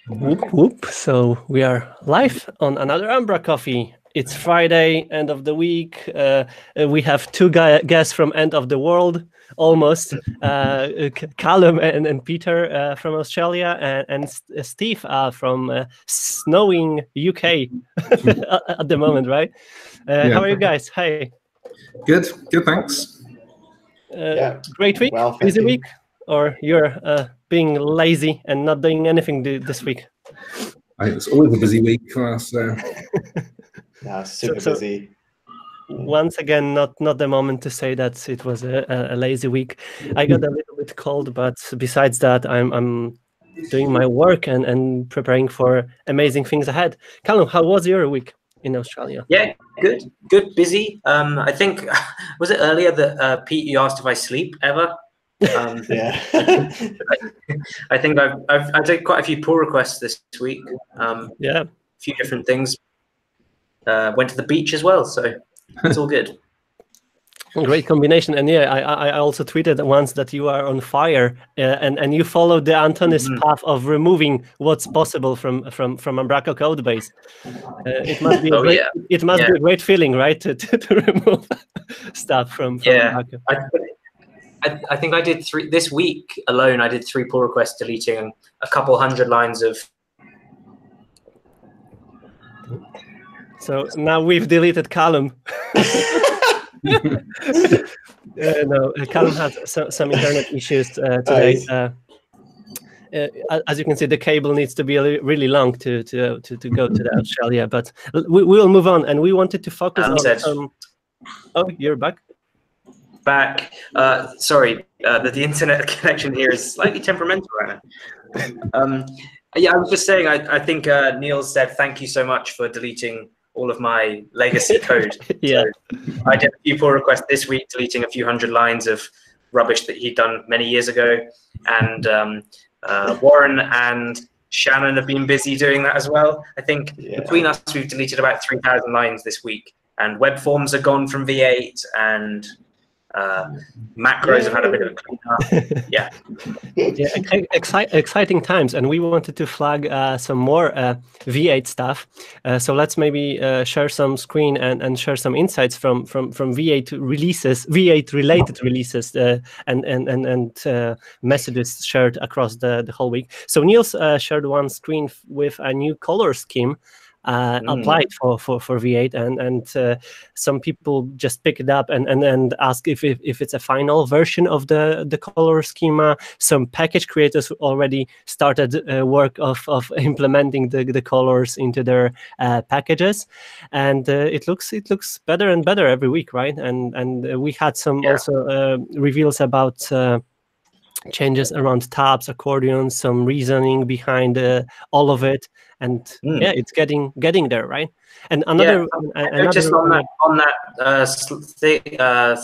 Whoop whoop. So we are live on another umbraCoffee. It's Friday, end of the week. We have two guests from end of the world, almost. Callum and Peter from Australia, and Steve from snowing UK at the moment, right? How are you guys? Hey. Good, thanks. Great week, well, busy week, or you're being lazy and not doing anything this week? It's always a busy week for us. Yeah, super busy. Once again, not the moment to say that it was a lazy week. I got a little bit cold, but besides that, I'm doing my work and preparing for amazing things ahead. Callum, how was your week in Australia? Yeah, good, busy. I think, was it earlier that Pete, you asked if I sleep ever? Yeah. I think I did quite a few pull requests this week. Yeah, a few different things. Went to the beach as well, so it's all good. Great combination. And yeah, I also tweeted once that you are on fire, and you followed the Antonis path of removing what's possible from Umbraco code base. It must be a great feeling, right, to remove stuff from Umbraco. I think I did this week alone. I did 3 pull requests, deleting a couple hundred lines of. So now we've deleted Callum. No, Callum has some internet issues today. As you can see, the cable needs to be really long to go to the Australia. But we will move on, and we wanted to focus on. Oh, you're back. Sorry, the internet connection here is slightly temperamental right now. Yeah, I was just saying. I think Neil said thank you so much for deleting all of my legacy code. Yeah, so I did a few pull requests this week, deleting a few hundred lines of rubbish that he'd done many years ago, and Warren and Shannon have been busy doing that as well. I think between us, we've deleted about 3,000 lines this week, and web forms are gone from V8, and macros have had a bit of a cleanup. Exciting times, and we wanted to flag some more V8 stuff. So let's maybe share some screen and share some insights from V8 releases, V8 related releases, and messages shared across the whole week. So Niels shared one screen with a new color scheme applied for V8, and some people just pick it up and ask if it's a final version of the color schema. Some package creators already started work of implementing the colors into their packages, and it looks better and better every week, right? And we had some also reveals about changes around tabs, accordions, some reasoning behind all of it, and it's getting there, right? And another just on that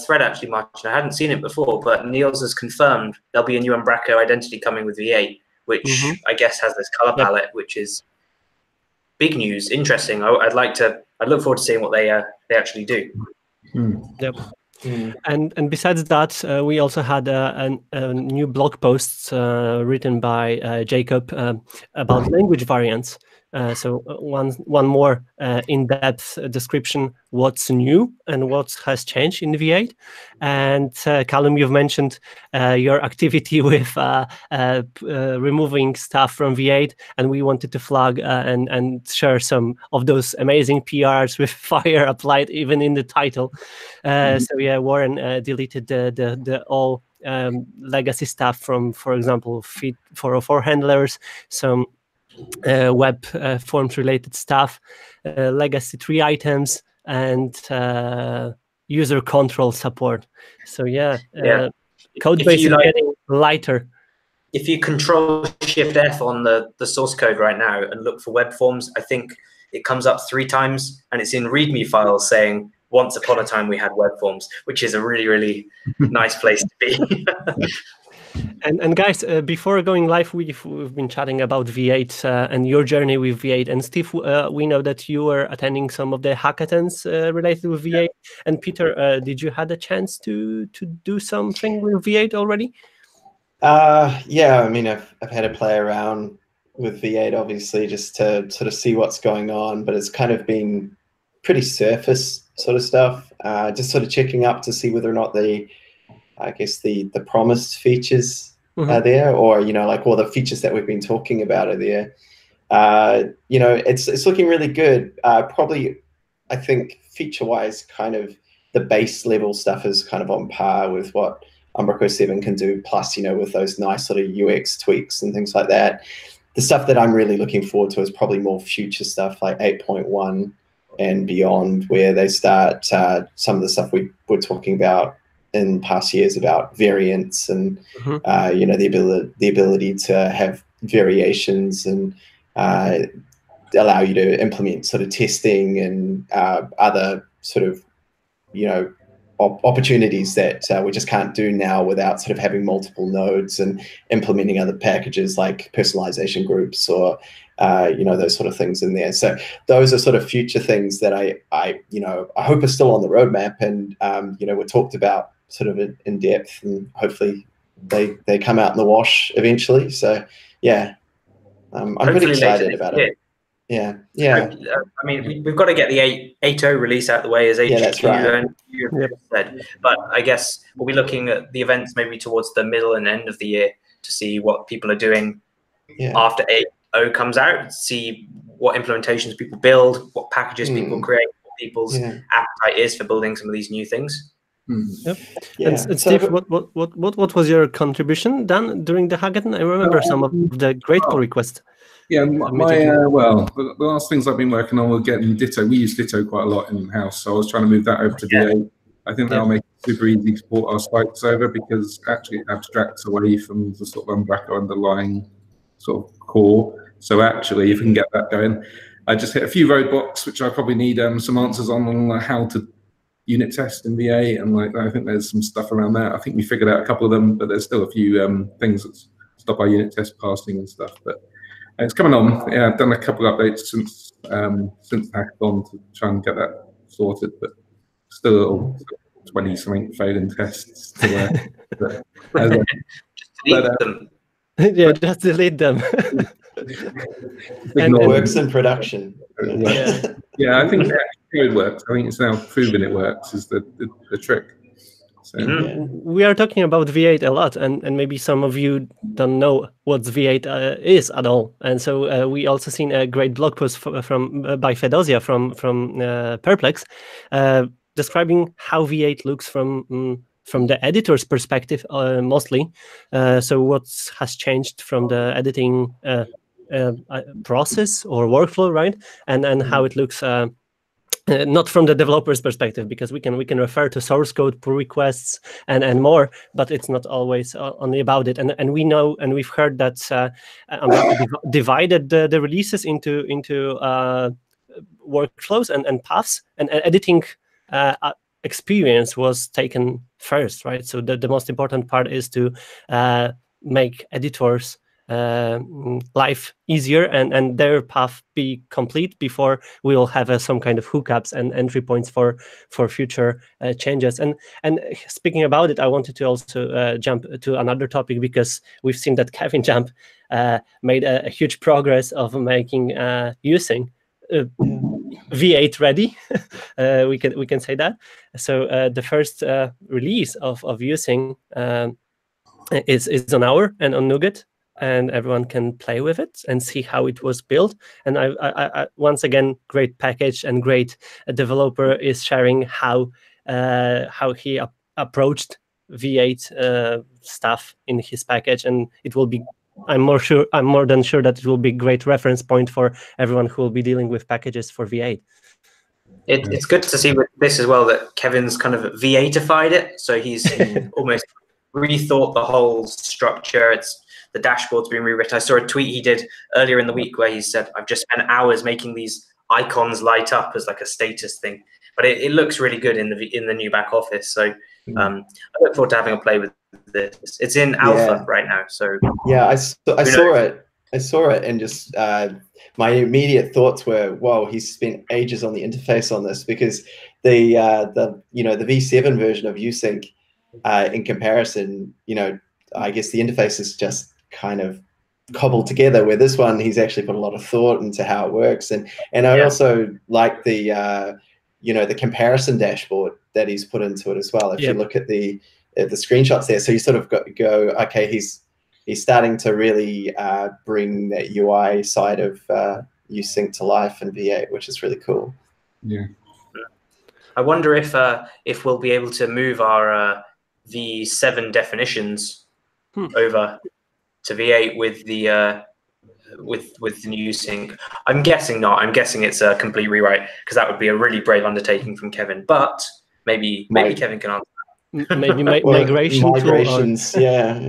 thread actually, Marcin, I hadn't seen it before, but Niels has confirmed there'll be a new Umbraco identity coming with V8, which I guess has this color palette, which is big news, interesting. I'd look forward to seeing what they actually do. Yep. And besides that, we also had a new blog posts written by Jacob about language variants. So one more in-depth description, what's new and what has changed in V8. And Callum, you've mentioned your activity with removing stuff from V8, and we wanted to flag and share some of those amazing PRs with fire applied even in the title. So yeah, Warren deleted the all legacy stuff from, for example, Feed 404 handlers, some web forms related stuff, legacy tree items, and user control support. So code base is getting lighter. If you Control Shift F on the source code right now and look for web forms, I think it comes up 3 times, and it's in README files saying once upon a time we had web forms, which is a really, really nice place to be. And guys, before going live, we've been chatting about V8 and your journey with V8. And Steve, we know that you were attending some of the hackathons related with V8. And Peter, did you had a chance to do something with V8 already? Yeah, I mean, I've had a play around with V8, obviously, just to sort of see what's going on, but it's kind of been pretty surface sort of stuff. Just sort of checking up to see whether or not I guess the promised features are there, or like all the features that we've been talking about are there. It's looking really good. Probably, I think feature-wise, kind of the base level stuff is kind of on par with what Umbraco 7 can do. Plus, with those nice sort of UX tweaks and things like that. The stuff that I'm really looking forward to is probably more future stuff like 8.1 and beyond, where they start some of the stuff we were talking about in past years about variants and the ability to have variations and allow you to implement sort of testing and other sort of opportunities that we just can't do now without sort of having multiple nodes and implementing other packages like personalization groups or those sort of things in there. So those are sort of future things that I hope are still on the roadmap and were talked about sort of in depth, and hopefully they come out in the wash eventually. So yeah, I'm pretty excited about it. Yeah. I mean, we've got to get the 8.0 release out of the way, as HQ that's right. and you said. But I guess we'll be looking at the events maybe towards the middle and end of the year to see what people are doing after 8.0 comes out, see what implementations people build, what packages people create, what people's appetite is for building some of these new things. Yep. And Steve, what was your contribution done during the hackathon? I remember some of the great pull requests. Yeah, well, the last things I've been working on were getting Ditto. We use Ditto quite a lot in house, so I was trying to move that over to V8. I think that'll make it super easy to port our spikes over, because actually it abstracts away from the sort of Umbraco underlying sort of core. So actually, if we can get that going, I just hit a few roadblocks, which I probably need some answers on how to unit test in V8, and I think there's some stuff around that. I think we figured out a couple of them, but there's still a few things that stop our unit test passing and stuff. But it's coming on. Yeah, I've done a couple of updates since hackathon to try and get that sorted, but still 20-something failing tests to delete them. Yeah, just delete them. And it works in production. Yeah, I think the code works. I think it's now proven it works is the trick. So. We are talking about V8 a lot, and maybe some of you don't know what V8 is at all. And so we also seen a great blog post by Fedosia from Perplex, describing how V8 looks from the editor's perspective, mostly. So what has changed from the editing process or workflow, right? And how it looks. Not from the developer's perspective, because we can refer to source code, pull requests, and more, but it's not always only about it. And we know, and we've heard that Umbraco divided the releases into workflows and paths, and editing experience was taken first, right? So the most important part is to make editors' life easier and their path be complete before we will have some kind of hookups and entry points for future changes. And speaking about it, I wanted to also jump to another topic, because we've seen that Kevin Jump made a huge progress of making using V8 ready. we can say that. So the first release of using is on Hour and on Nougat, and everyone can play with it and see how it was built. And I once again, great package and great developer is sharing how he approached V8 stuff in his package, and it will be. I'm more than sure that it will be a great reference point for everyone who will be dealing with packages for V8. It's good to see with this as well that Kevin's kind of V8ified it, so he's almost rethought the whole structure. The dashboard's been rewritten. I saw a tweet he did earlier in the week where he said, "I've just spent hours making these icons light up as like a status thing," but it looks really good in the new back office. So I look forward to having a play with this. It's in alpha right now. So yeah, I saw it, and just my immediate thoughts were, "Whoa, he's spent ages on the interface on this," because the V7 version of USync, in comparison, I guess the interface is just kind of cobbled together, where this one, he's actually put a lot of thought into how it works. And I also like the, you know, the comparison dashboard that he's put into it as well. If you look at the screenshots there, so you sort of go, okay, he's starting to really bring that UI side of USync to life in V8, which is really cool. Yeah. I wonder if we'll be able to move our V7 definitions over to V8 with the new sync. I'm guessing not. I'm guessing it's a complete rewrite, because that would be a really brave undertaking from Kevin. But maybe Kevin can answer. Maybe migrations. Some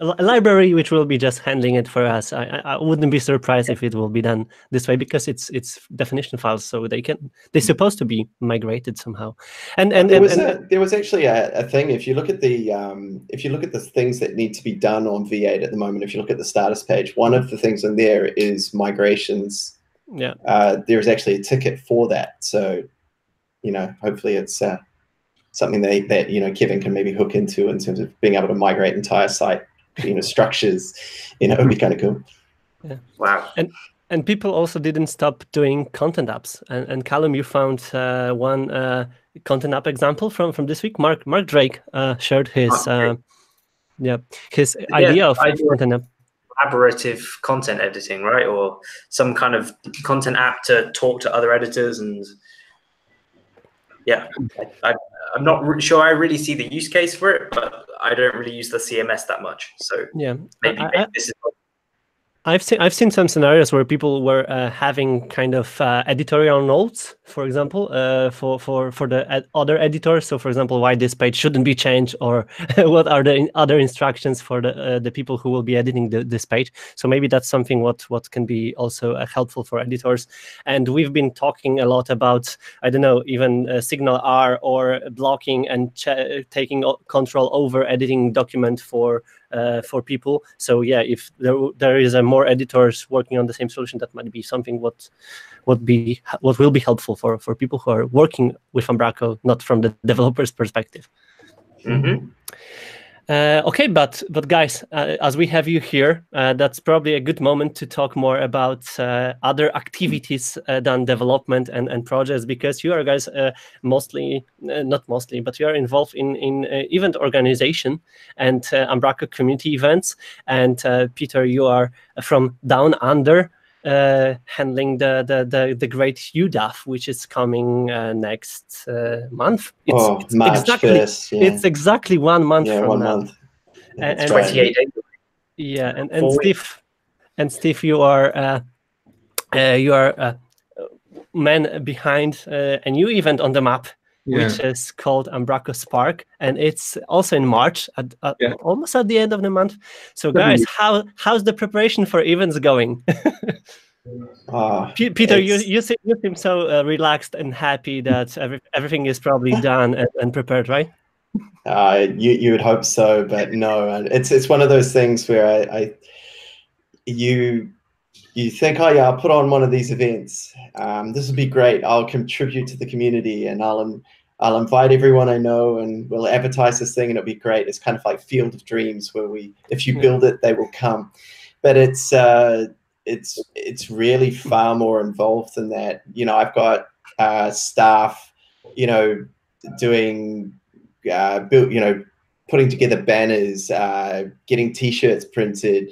a library which will be just handling it for us. I wouldn't be surprised if it will be done this way, because it's definition files, so they're supposed to be migrated somehow. And there was actually a thing. If you look at the things that need to be done on V8 at the moment, if you look at the status page, one of the things in there is migrations. Yeah. There's actually a ticket for that. So, you know, hopefully it's something that you know, Kevin can maybe hook into in terms of being able to migrate entire site, you know, structures. You know, it'd be kind of cool. Yeah. Wow. And people also didn't stop doing content apps. And Callum, you found one content app example from this week. Mark Drake shared his his idea of content app. Collaborative content editing, right? Or some kind of content app to talk to other editors. And yeah, I'm not sure I really see the use case for it, but I don't really use the CMS that much. So yeah, maybe this is. I've seen some scenarios where people were having kind of editorial notes, for example, for the other editors. So, for example, why this page shouldn't be changed, or what are the other instructions for the people who will be editing this page. So maybe that's something what can be also helpful for editors. And we've been talking a lot about, I don't know, even Signal R or blocking and taking control over editing document for people. So yeah, if there is more editors working on the same solution, that might be something what will be helpful for people who are working with Umbraco, not from the developer's perspective. Mm-hmm. Okay, but guys, as we have you here, that's probably a good moment to talk more about other activities than development and projects, because you are guys not mostly, but you are involved in event organization and Umbraco community events. And Peter, you are from Down Under, handling the great UDAF, which is coming next month. It's exactly 1 month from 1 now. month. And 28 days. Yeah, and Steve, you are man behind a new event on the map, which is called Umbraco Spark, and it's also in March, almost at the end of the month. So, guys, how's the preparation for events going? Peter, you seem so relaxed and happy that everything is probably done and prepared, right? You would hope so, but no. It's one of those things where you think, oh yeah, I'll put on one of these events. This would be great. I'll contribute to the community, and I'll invite everyone I know, and we'll advertise this thing, and it'll be great. It's kind of like Field of Dreams, where if you build it, they will come. But it's really far more involved than that. You know, I've got staff, you know, doing putting together banners, getting T-shirts printed,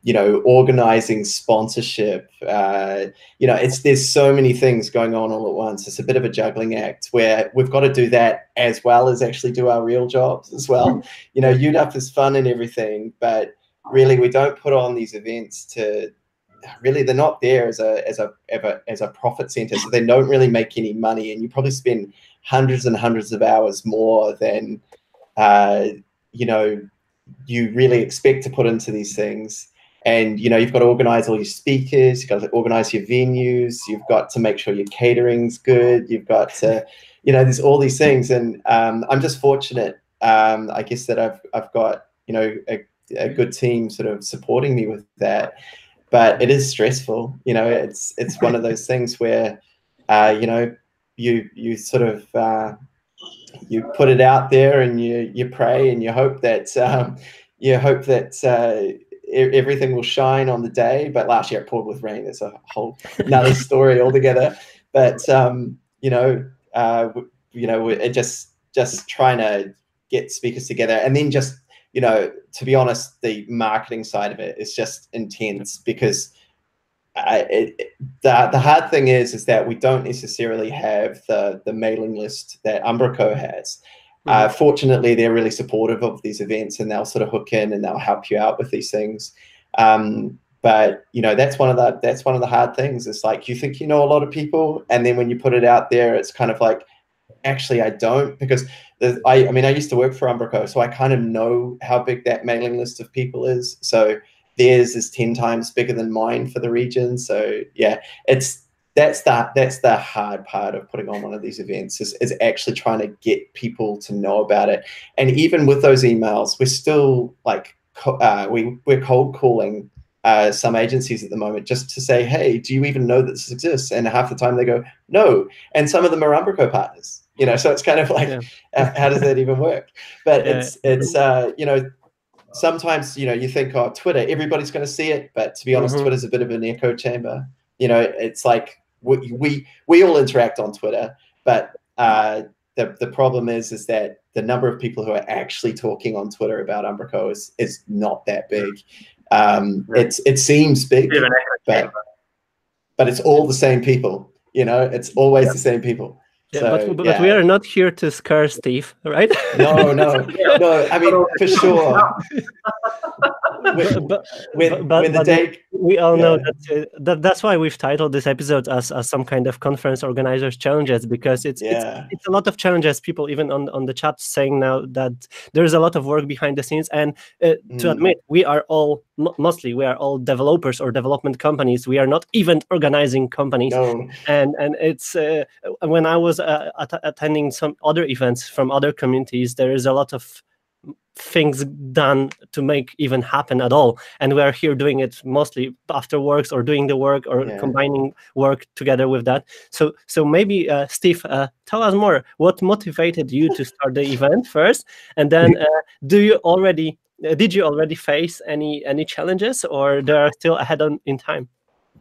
you know, organizing sponsorship. You know, there's so many things going on all at once. It's a bit of a juggling act where we've got to do that as well as actually do our real jobs as well. You know, UDAF is fun and everything, but really we don't put on these events they're not there as a profit center, so they don't really make any money, and you probably spend hundreds and hundreds of hours more than you know, you really expect to put into these things. And you know, you've got to organize all your speakers, you've got to organize your venues, you've got to make sure your catering's good, you've got to, you know, there's all these things. And I'm just fortunate, I guess, that I've got, you know, a good team sort of supporting me with that. But it is stressful. You know, it's one of those things where you know, you sort of you put it out there, and you pray and you hope that you hope that everything will shine on the day. But last year it poured with rain. It's a whole another story altogether. But it just trying to get speakers together, and then just, to be honest, the marketing side of it is just intense, because the hard thing is that we don't necessarily have the mailing list that Umbraco has. Fortunately, they're really supportive of these events, and they'll sort of hook in and they'll help you out with these things. But that's one of the hard things. It's like, you think you know a lot of people, and then when you put it out there, it's kind of like, actually, I don't, because I used to work for Umbraco, so I kind of know how big that mailing list of people is. So theirs is 10 times bigger than mine for the region. So yeah, that's the hard part of putting on one of these events, is actually trying to get people to know about it. And even with those emails, we're still like, we're cold calling some agencies at the moment just to say, hey, do you even know that this exists? And half the time they go, no. And some of them are Umbraco partners, so it's kind of like, how does that even work? But it's sometimes, you think, oh, Twitter, everybody's going to see it. But to be honest, Twitter's a bit of an echo chamber. It's like, we all interact on Twitter, but the problem is that the number of people who are actually talking on Twitter about Umbraco is not that big. It seems big, but it's all the same people. It's always the same people. Yeah, so, but we are not here to scare Steve, right? No. I mean, for sure. We all know that's why we've titled this episode as some kind of conference organizers challenges, because it's a lot of challenges. People even on the chat saying now that there's a lot of work behind the scenes, and to admit, we are all mostly developers or development companies. We are not event organizing companies. No. And it's when I was attending some other events from other communities, there is a lot of things done to make even happen at all, and we are here doing it mostly after works, or doing the work, or combining work together with that. So maybe Steve, tell us more. What motivated you to start the event first, and then did you already face any challenges, or they are still ahead in time?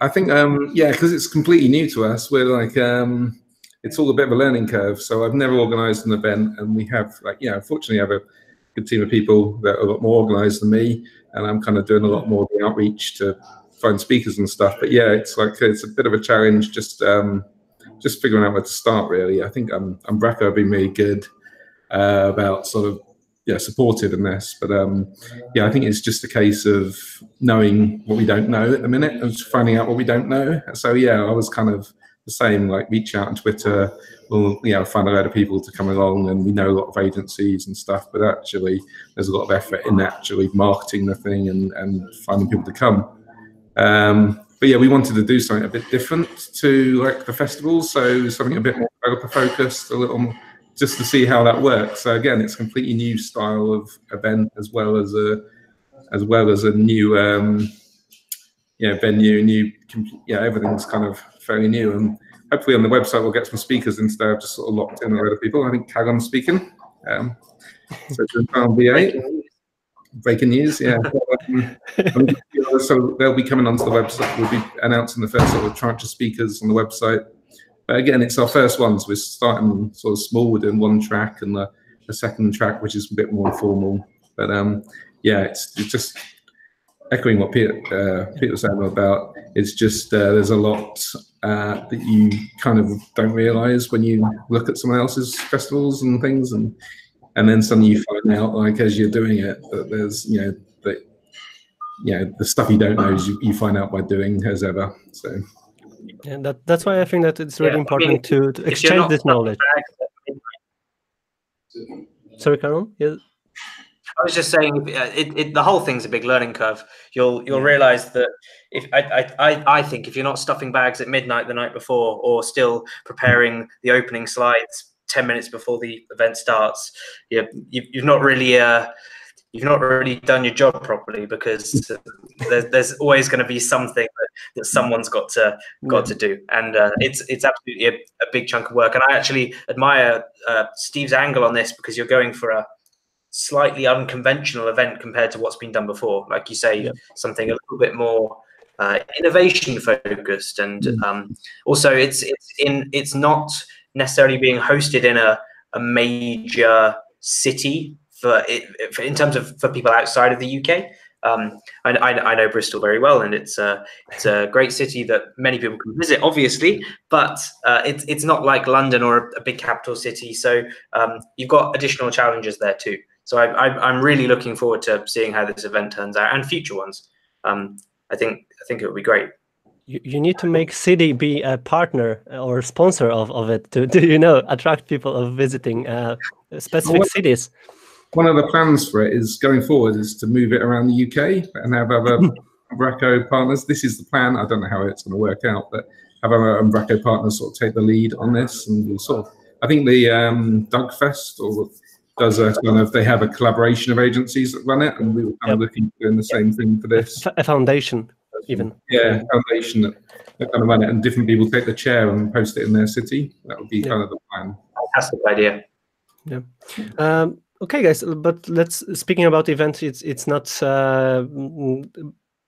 I think because it's completely new to us, we're like it's all a bit of a learning curve. So I've never organized an event, and we have fortunately have a good team of people that are a lot more organized than me, and I'm kind of doing a lot more of the outreach to find speakers and stuff. But yeah, it's a bit of a challenge, just figuring out where to start, really. I think Umbraco have been really good about sort of supportive in this, but I think it's just a case of knowing what we don't know at the minute and finding out what we don't know. So I was kind of the same, like reach out on Twitter, we'll find a load of people to come along, and we know a lot of agencies and stuff, but actually there's a lot of effort in actually marketing the thing and finding people to come. But we wanted to do something a bit different to like the festivals, so something a bit more developer focused, a little more, just to see how that works. So again, it's a completely new style of event, as well as a new venue, everything's kind of fairly new. And hopefully on the website we'll get some speakers instead of just sort of locked in a load of people. I think Callum's speaking. Breaking news, so they'll be coming onto the website. We'll be announcing the first sort of tranche of speakers on the website. But again, it's our first one, so we're starting sort of small, with one track, and the second track, which is a bit more informal. But it's just echoing what Peter was saying about. It's just there's a lot that you kind of don't realise when you look at someone else's festivals and things, and then suddenly you find out, like as you're doing it, that there's the stuff you don't know is you find out by doing, as ever. So. Yeah, that's why I think that it's really important to exchange this knowledge. Sorry, Callum? Yes. I was just saying, the whole thing's a big learning curve. You'll realize that I think if you're not stuffing bags at midnight the night before, or still preparing the opening slides 10 minutes before the event starts, you've not really done your job properly, because there's always going to be something that someone's got to do, and it's absolutely a big chunk of work. And I actually admire Steve's angle on this, because you're going for a slightly unconventional event compared to what's been done before. Like you say, something a little bit more innovation focused, and also it's not necessarily being hosted in a major city in terms of for people outside of the UK. I know Bristol very well, and it's a great city that many people can visit, obviously, but it's not like London or a big capital city. So you've got additional challenges there too. So I'm really looking forward to seeing how this event turns out and future ones. I think it would be great. You need to make city be a partner or sponsor of it to attract people of visiting specific cities. One of the plans for it is going forward is to move it around the UK and have other Umbraco partners. This is the plan. I don't know how it's going to work out, but have other Umbraco partners sort of take the lead on this. And we'll sort of, I think the Dugfest does a kind of, they have a collaboration of agencies that run it, and we were kind of looking at doing the same thing for this. A foundation, even. Yeah, foundation that kind of run it, and different people take the chair and post it in their city. That would be kind of the plan. Fantastic idea. Yeah. Okay, guys, but speaking about events, it's not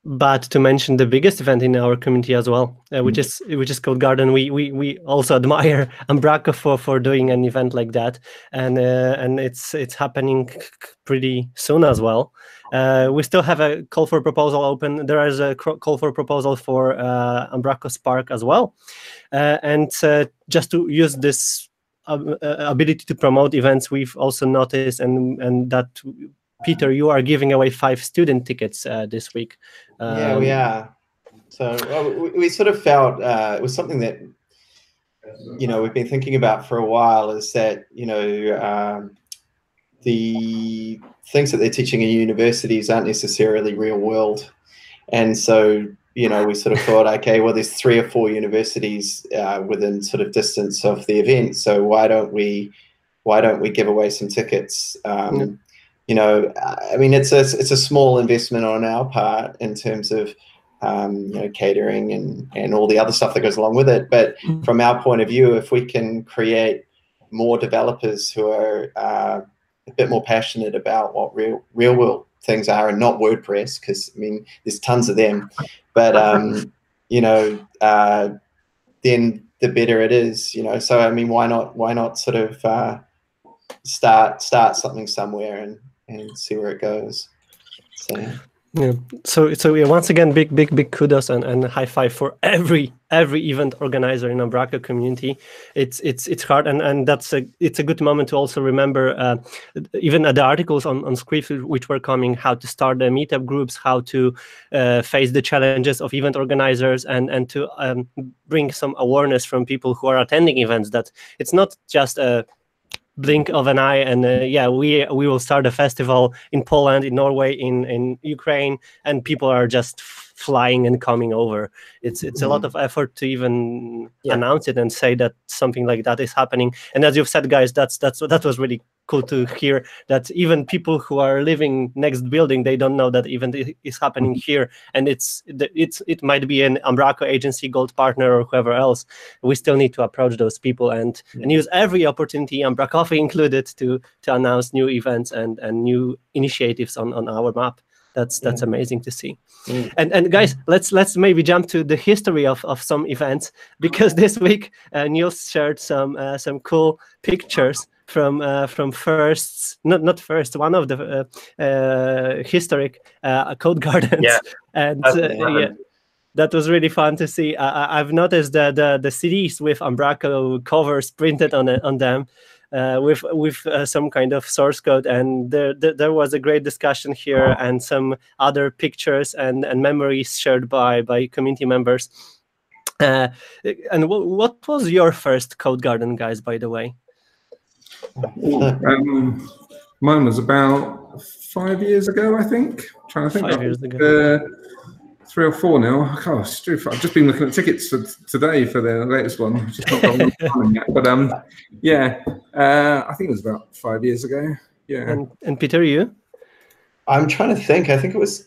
bad to mention the biggest event in our community as well, which is Code Garden. We also admire Umbraco for doing an event like that, and it's happening pretty soon as well. We still have a call for proposal open. There is a call for proposal for Umbraco Spark as well, and just to use this ability to promote events, we've also noticed and that Peter, you are giving away 5 student tickets this week. Yeah, we are. So we sort of felt it was something that we've been thinking about for a while. Is that the things that they're teaching in universities aren't necessarily real world, and so we sort of thought, okay, well, there's 3 or 4 universities within sort of distance of the event, so why don't we give away some tickets? I mean, it's a small investment on our part in terms of catering and all the other stuff that goes along with it. But from our point of view, if we can create more developers who are a bit more passionate about what real world things are, and not WordPress, because I mean there's tons of them, but then the better it is, so I mean, why not sort of start something somewhere and see where it goes. So once again, big kudos and high five for every event organizer in Umbraco community. It's hard, and it's a good moment to also remember even the articles on Script which were coming, how to start the meetup groups, how to face the challenges of event organizers, and to bring some awareness from people who are attending events that it's not just a blink of an eye and we will start a festival in Poland, in Norway, in Ukraine, and people are just flying and coming over. It's a lot of effort to even announce it and say that something like that is happening. And as you've said, guys, that was really cool to hear, that even people who are living next building, they don't know that event is happening here, and it might be an Umbraco agency, Gold Partner, or whoever else. We still need to approach those people and use every opportunity, umbraCoffee included, to announce new events and new initiatives on our map. That's amazing to see. And guys, let's maybe jump to the history of some events, because this week Niels shared some cool pictures from not first, one of the historic Code Gardens. And that was really fun to see. I've noticed the CDs with Umbraco covers printed on them, with some kind of source code, and there was a great discussion here, and some other pictures and memories shared by community members. And what was your first Code Garden, guys, by the way? Mine was about 5 years ago, I think. I'm trying to think. 5 years ago. 3 or 4 now. Gosh, I've just been looking at tickets for today for the latest one. Which is not got a long time yet. But I think it was about 5 years ago. Yeah. And Peter, you? I'm trying to think. I think it was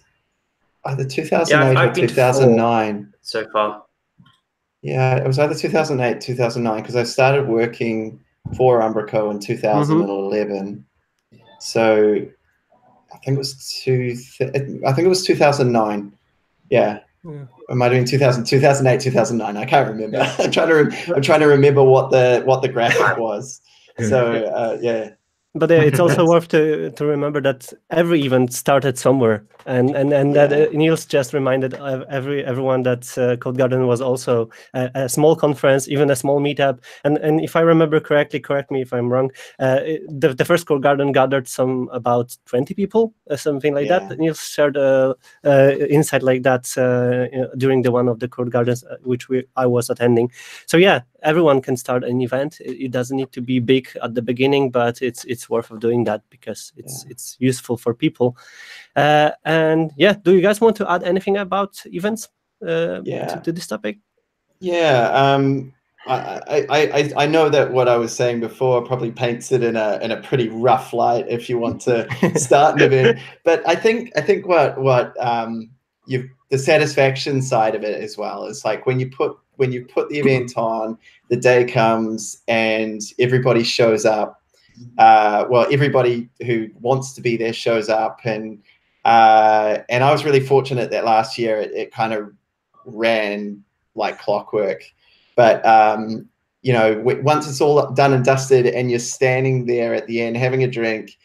either 2008 or 2009 so far. Yeah, it was either 2008, 2009, because I started working for Umbraco in 2011. So I think it was 2009. Yeah. Am I doing 2008, 2009? I can't remember. Yeah. I'm trying to remember what the graphic was. So yeah. But it's also worth to remember that every event started somewhere, and that Niels just reminded everyone that Code Garden was also a small conference, even a small meetup. And if I remember correctly, correct me if I'm wrong, the first Code Garden gathered about 20 people, something like that. Niels shared insight like that during the one of the Code Gardens which I was attending. So yeah, everyone can start an event. It doesn't need to be big at the beginning, but it's worth of doing that because it's useful for people. And yeah, do you guys want to add anything about events to this topic? Yeah, I know that what I was saying before probably paints it in a pretty rough light if you want to start an event. But I think what the satisfaction side of it as well is like when you put the event on, the day comes and everybody shows up. Well, everybody who wants to be there shows up, and I was really fortunate that last year it kind of ran like clockwork. But you know, once it's all done and dusted, and you're standing there at the end having a drink,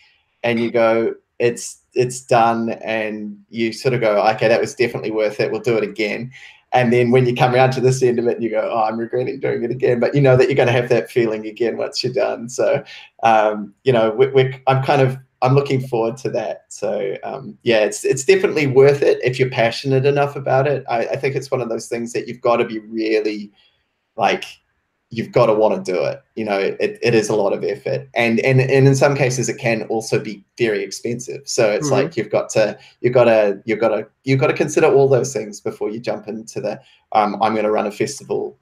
and you go, it's done, and you sort of go, okay, that was definitely worth it. We'll do it again. And then when you come around to this end of it, you go, oh, I'm regretting doing it again. But you know that you're going to have that feeling again once you're done. So, you know, I'm looking forward to that. So, yeah, it's definitely worth it if you're passionate enough about it. I think it's one of those things that you've got to be really, like, you've got to want to do it. You know, it is a lot of effort, and in some cases it can also be very expensive. So it's like you've got to consider all those things before you jump into the I'm going to run a festival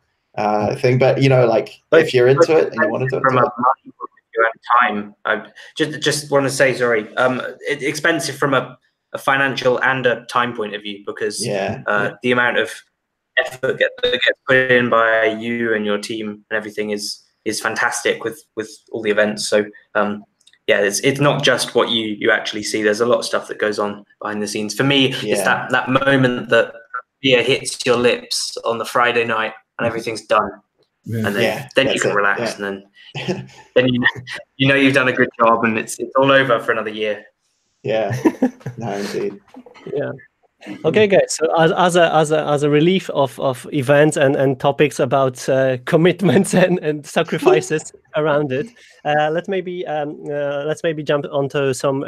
thing. But you know, like if you're into it and you want to do it, from a money point of view and time, I just want to say sorry. It's expensive from a financial and a time point of view because the amount of effort that gets put in by you and your team and everything is fantastic with all the events. So yeah, it's not just what you actually see. There's a lot of stuff that goes on behind the scenes. For me, it's that moment that beer hits your lips on the Friday night and everything's done, and then you can relax, and then you know you've done a good job, and it's all over for another year. Yeah, no, indeed. Yeah. Okay, guys. So as a relief of events and topics about commitments and sacrifices around it, let's maybe jump onto some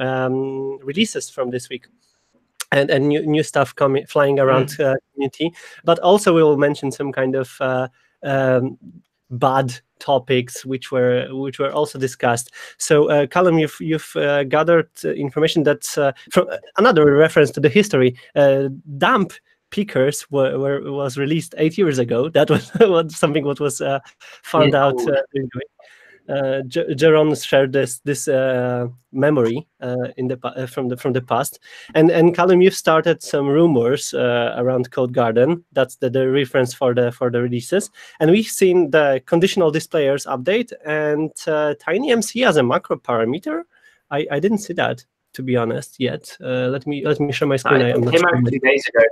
releases from this week and new stuff flying around community. But also we will mention some kind of bad topics which were also discussed. So Callum, you've gathered information that from another reference to the history, damp pickers was released 8 years ago. That was something what was found out during the week. Jerome shared this memory from the past, and Callum, you've started some rumors around Code Garden. That's the reference for the releases, and we've seen the conditional displayers update and TinyMC as a macro parameter. I didn't see that, to be honest, yet. Let me share my screen. It came out 2 days ago.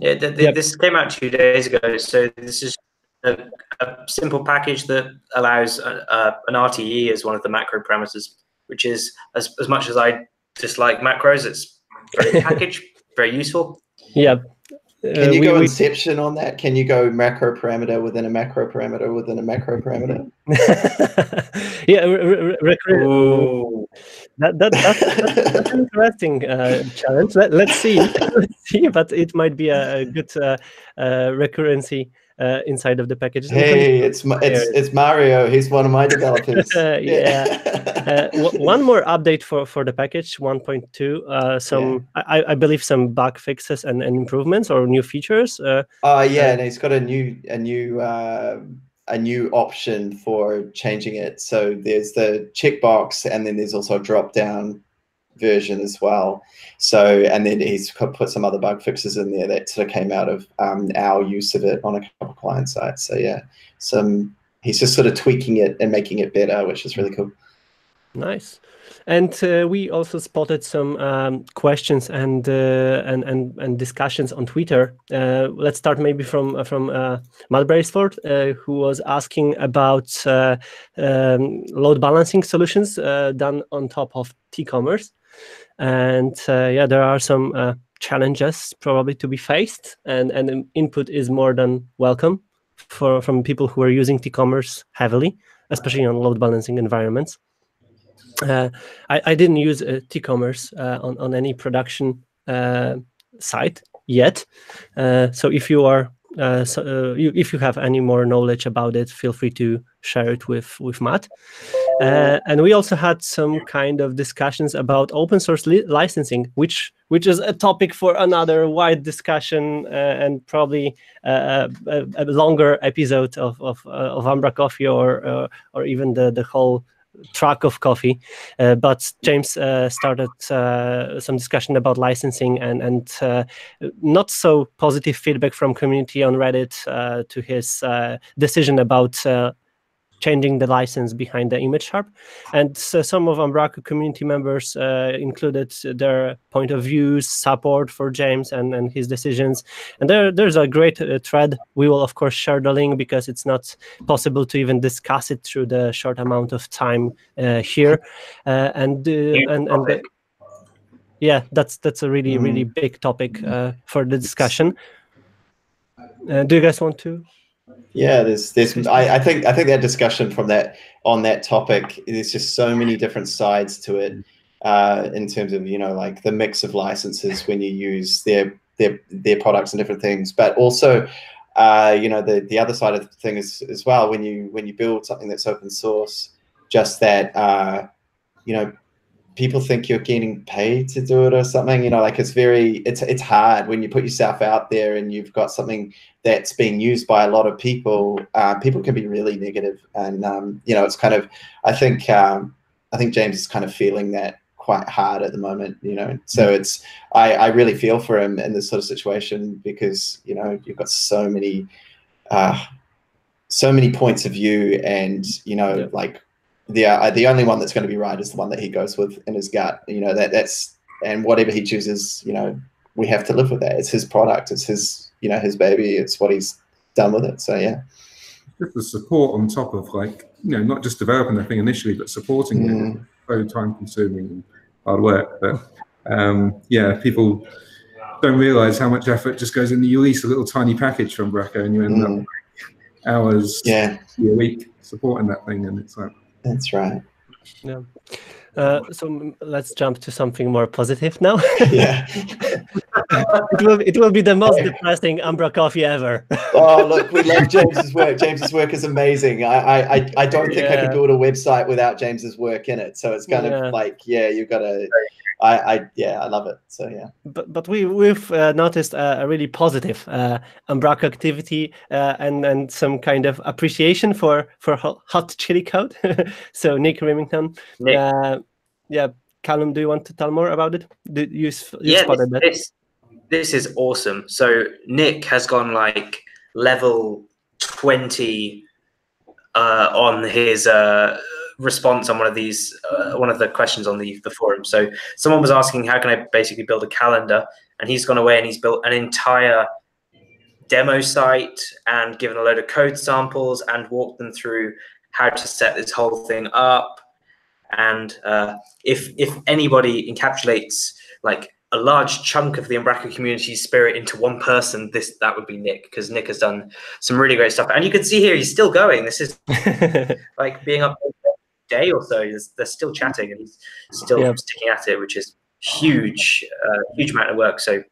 Yeah, this came out 2 days ago. So this is a simple package that allows an RTE as one of the macro parameters, which is, as much as I dislike macros, it's very package, very useful. Yeah. Can you go Inception on that? Can you go macro parameter within a macro parameter within a macro parameter? Yeah, that's an interesting challenge. Let's see, but it might be a good recurrency inside of the package. Hey, it's Mario. He's one of my developers. One more update for the package 1.2. I believe some bug fixes and improvements or new features. And he's got a new option for changing it. So there's the checkbox, and then there's also a drop down version as well. So, and then he's put some other bug fixes in there that sort of came out of our use of it on a couple of client sites. So yeah, he's just sort of tweaking it and making it better, which is really cool. Nice. And we also spotted some questions and discussions on Twitter. Let's start maybe from Matt Braceforth, who was asking about load balancing solutions done on top of T-commerce. And yeah, there are some challenges probably to be faced, and input is more than welcome from people who are using T-commerce heavily, especially on load balancing environments. I didn't use T-commerce on any production site yet. So if you are if you have any more knowledge about it, feel free to share it with Matt. And we also had some kind of discussions about open source licensing, which is a topic for another wide discussion and probably a longer episode of umbraCoffee or even the whole track of coffee. But James started some discussion about licensing and not so positive feedback from community on Reddit to his decision about changing the license behind the image sharp. And so some of Umbraco community members included their point of views, support for James and his decisions. And there's a great thread. We will, of course, share the link because it's not possible to even discuss it through the short amount of time here. Yeah, that's a really, really big topic for the discussion. Do you guys want to? Yeah, I think that discussion on that topic, there's just so many different sides to it in terms of, you know, like the mix of licenses when you use their products and different things, but also you know, the other side of the thing is as well, when you build something that's open source, just that you know, people think you're getting paid to do it or something, you know, like it's hard when you put yourself out there and you've got something that's being used by a lot of people. People can be really negative, and you know, it's kind of, I think James is kind of feeling that quite hard at the moment, you know. So I really feel for him in this sort of situation, because, you know, you've got so many points of view, and, you know, like the only one that's going to be right is the one that he goes with in his gut, you know. That's and whatever he chooses, you know, we have to live with that. It's his product, it's his, you know, his baby, it's what he's done with it. So yeah, just the support on top of, like, you know, not just developing the thing initially, but supporting it. So time consuming and hard work. But yeah, people don't realize how much effort just goes into. You release a little tiny package from Umbraco and you end up hours a week supporting that thing, and it's like, that's right. Yeah. So let's jump to something more positive now. Yeah. it will be the most depressing umbraCoffee ever. Oh, look, we love James's work. James's work is amazing. I don't think I could build a website without James's work in it. So it's kind of like, yeah, you've got to. I love it. So yeah. But we've noticed a really positive Umbraco activity and some kind of appreciation for hot chili code. So Nick Remington. Yeah, Callum, do you want to tell more about it? You spotted that? This is awesome. So Nick has gone like level 20 on his response on one of these one of the questions on the forum. So someone was asking, how can I basically build a calendar, and he's gone away and he's built an entire demo site and given a load of code samples and walked them through how to set this whole thing up. And if anybody encapsulates like a large chunk of the Umbraco community spirit into one person, that would be Nick, because Nick has done some really great stuff. And you can see here he's still going. This is like being up day or so, they're still chatting and he's still sticking at it, which is huge amount of work. So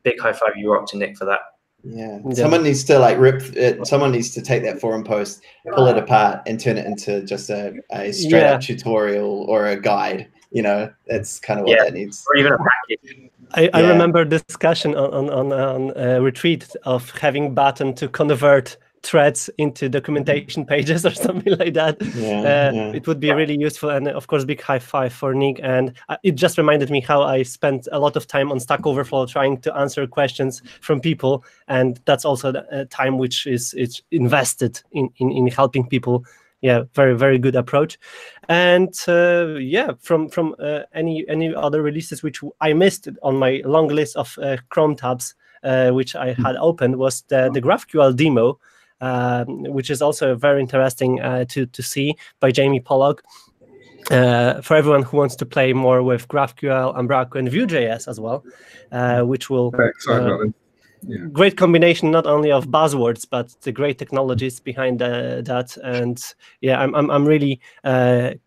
big high five you rock to Nick for that. Yeah, someone needs to like rip it. Someone needs to take that forum post, pull it apart, and turn it into just a straight up tutorial or a guide. You know, that's kind of what that needs. Or even a package. I remember discussion on retreat of having button to convert threads into documentation pages or something like that. It would be really useful, and of course big high five for Nick. And it just reminded me how I spent a lot of time on Stack Overflow trying to answer questions from people, and that's also the time which is invested in helping people yeah, very good approach. And yeah, from any other releases which I missed on my long list of Chrome tabs, which I had opened, was the GraphQL demo, which is also very interesting to see, by Jamie Pollock. For everyone who wants to play more with GraphQL, Umbraco, and Vue.js as well, which will Very excited about this. Yeah. Great combination, not only of buzzwords but the great technologies behind that. And yeah, I'm really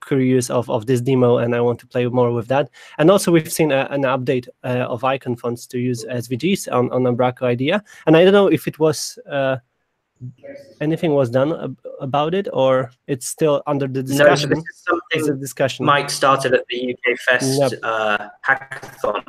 curious of this demo, and I want to play more with that. And also, we've seen an update of icon fonts to use SVGs on Umbraco IDEA, and I don't know if it was anything was done about it, or it's still under the discussion. No, so this is something discussion Mike started at the UK Fest hackathon,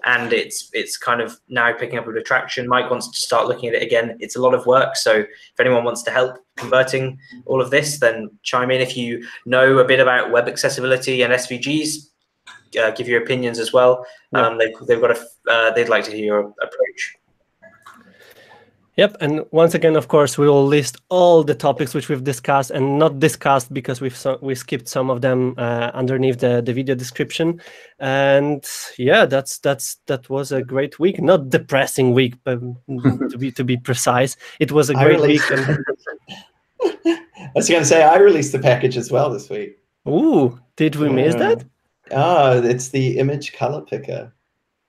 and it's kind of now picking up a bit of traction. Mike wants to start looking at it again. It's a lot of work, so if anyone wants to help converting all of this, then chime in. If you know a bit about web accessibility and SVGs, give your opinions as well. They've got they'd like to hear your approach. Yep, and once again, of course, we will list all the topics which we've discussed and not discussed because we skipped some of them underneath the video description. And yeah, that was a great week, not depressing week, but to be precise, it was a great week. And I was going to say, I released the package as well this week. Ooh, did we miss that? Oh, it's the image color picker.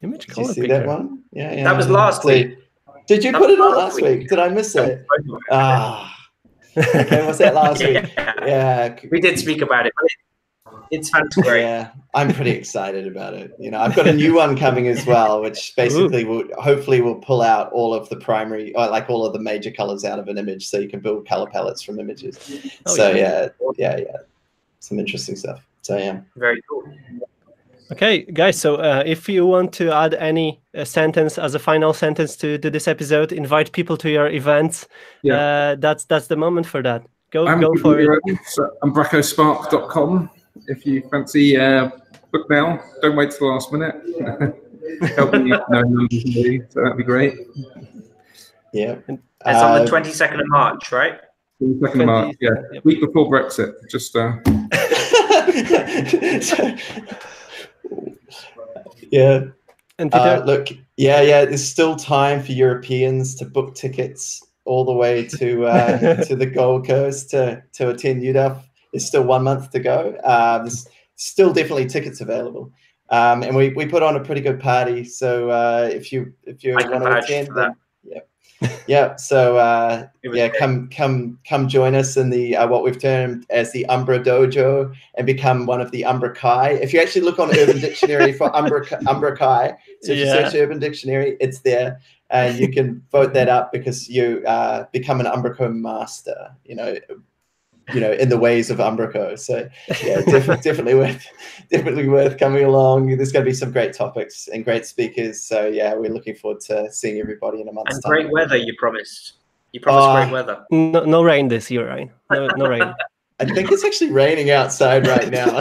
Image color picker. Did you see that one? Yeah. That was last week. Did you put it on last week? Did I miss it? Okay, was that last week? Yeah. We did speak about it, but it's fantastic. Yeah, I'm pretty excited about it. You know, I've got a new one coming as well, which basically hopefully will pull out all of the primary, or like all of the major colors out of an image, so you can build color palettes from images. Yeah, some interesting stuff. So yeah, very cool. Okay, guys, so if you want to add any sentence as a final sentence to this episode, invite people to your events. Yeah. That's the moment for that. Go for it. umbracospark.com. If you fancy book now, don't wait till the last minute. Helping you know numbers and do, so that'd be great. Yeah. It's on the 22nd of March, right? 22nd of March, yeah. Yep. Week before Brexit. Just yeah. And Peter? Look, yeah, there's still time for Europeans to book tickets all the way to to the Gold Coast to attend UDAF. There's still 1 month to go. There's still definitely tickets available. And we put on a pretty good party. So if you want to attend, then, yeah. So come join us in the what we've termed as the Umbra Dojo and become one of the umbraCai. If you actually look on Urban Dictionary for umbraCai, so if you search Urban Dictionary, it's there, and you can vote that up because you become an Umbraco master. You know, in the ways of Umbraco. So yeah, definitely worth coming along. There's going to be some great topics and great speakers. So yeah, we're looking forward to seeing everybody in a month's time. And great weather, you promised. You promised great weather. No rain this year, right? No rain. I think it's actually raining outside right now.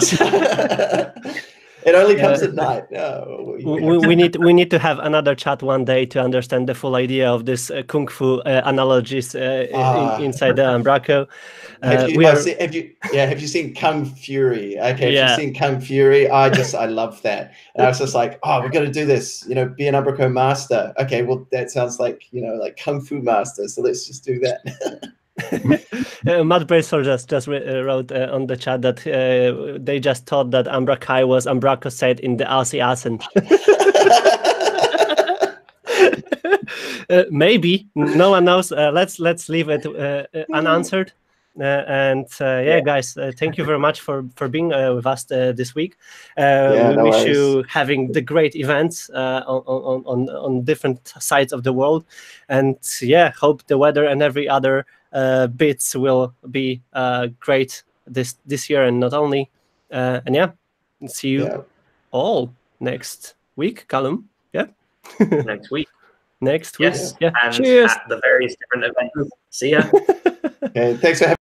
It only comes at night. No, we need to have another chat one day to understand the full idea of this kung fu analogies inside the Umbraco. Have you seen Kung Fury? Okay, if you've seen Kung Fury, I love that. And I was just like, we're gonna do this. You know, be an Umbraco master. Okay, well that sounds like like Kung Fu master. So let's just do that. Matt Bracewell just wrote on the chat that they just thought that umbraCai was Umbraco said in the Aussie accent. Maybe, no one knows. Let's leave it unanswered. Guys, thank you very much for being with us this week. We wish you having the great events on different sides of the world, and hope the weather and every other bits will be great this year, and not only. See you all next week, Callum. Next week. Next week. Yes. Yeah. And cheers at the various different events. See ya. Okay, thanks for having